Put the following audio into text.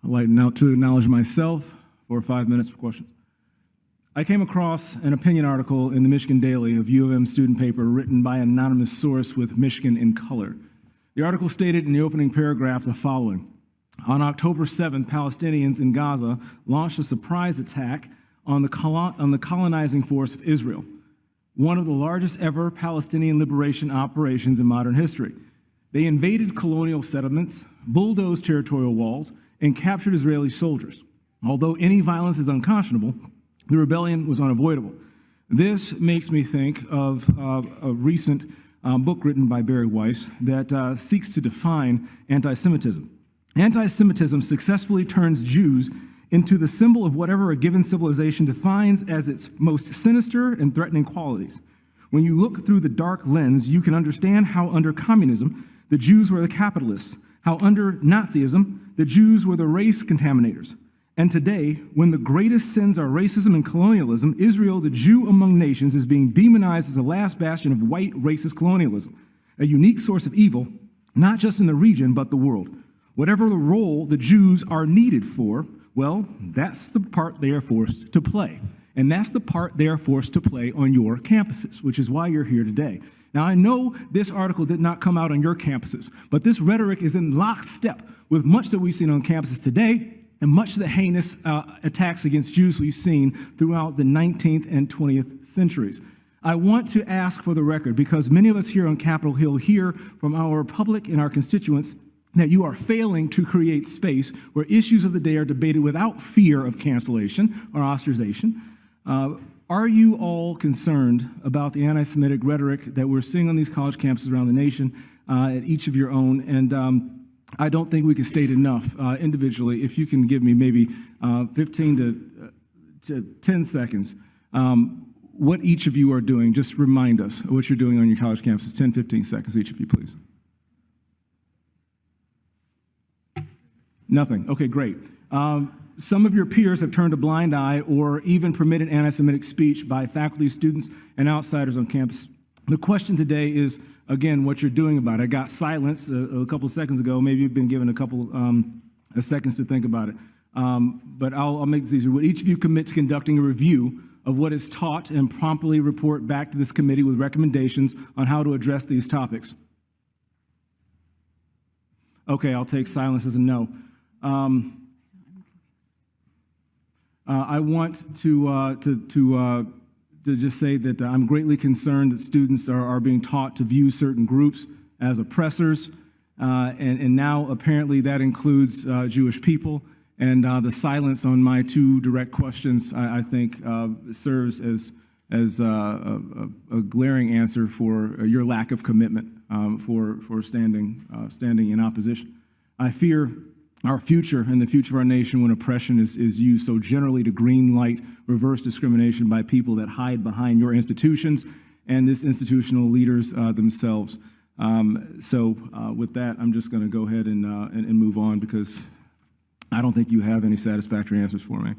I'd like now to acknowledge myself for 5 minutes for questions. I came across an opinion article in the Michigan Daily of U of M student paper written by an anonymous source with Michigan in color. The article stated in the opening paragraph the following: on October 7th, Palestinians in Gaza launched a surprise attack on the colonizing force of Israel, one of the largest ever Palestinian liberation operations in modern history. They invaded colonial settlements, bulldozed territorial walls, and captured Israeli soldiers. Although any violence is unconscionable, the rebellion was unavoidable. This makes me think of a recent book written by Barry Weiss that seeks to define anti-Semitism. Anti-Semitism successfully turns Jews into the symbol of whatever a given civilization defines as its most sinister and threatening qualities. When you look through the dark lens, you can understand how under communism, the Jews were the capitalists, how under Nazism, the Jews were the race contaminators. And today, when the greatest sins are racism and colonialism, Israel, the Jew among nations, is being demonized as the last bastion of white racist colonialism, a unique source of evil, not just in the region, but the world. Whatever the role the Jews are needed for, well, that's the part they are forced to play. And that's the part they are forced to play on your campuses, which is why you're here today. Now, I know this article did not come out on your campuses, but this rhetoric is in lockstep with much that we've seen on campuses today and much of the heinous attacks against Jews we've seen throughout the 19th and 20th centuries. I want to ask for the record, because many of us here on Capitol Hill hear from our public and our constituents that you are failing to create space where issues of the day are debated without fear of cancellation or ostracization. Are you all concerned about the anti-Semitic rhetoric that we're seeing on these college campuses around the nation at each of your own? And I don't think we can state enough individually. If you can give me maybe 15 to 10 seconds, what each of you are doing. Just remind us of what you're doing on your college campuses. 10, 15 seconds, each of you, please. Nothing. Okay, great. Some of your peers have turned a blind eye or even permitted anti-Semitic speech by faculty, students, and outsiders on campus. The question today is, again, what you're doing about it. I got silence a couple of seconds ago. Maybe you've been given a couple of seconds to think about it. But I'll make this easier. Would each of you commit to conducting a review of what is taught and promptly report back to this committee with recommendations on how to address these topics? Okay, I'll take silence as a no. I want to just say that I'm greatly concerned that students are being taught to view certain groups as oppressors, and now apparently that includes Jewish people. And the silence on my two direct questions, I think, serves as a glaring answer for your lack of commitment for standing in opposition. I fear our future and the future of our nation when oppression is used so generally to green light reverse discrimination by people that hide behind your institutions and this institutional leaders themselves. With that, I'm just going to go ahead and move on, because I don't think you have any satisfactory answers for me.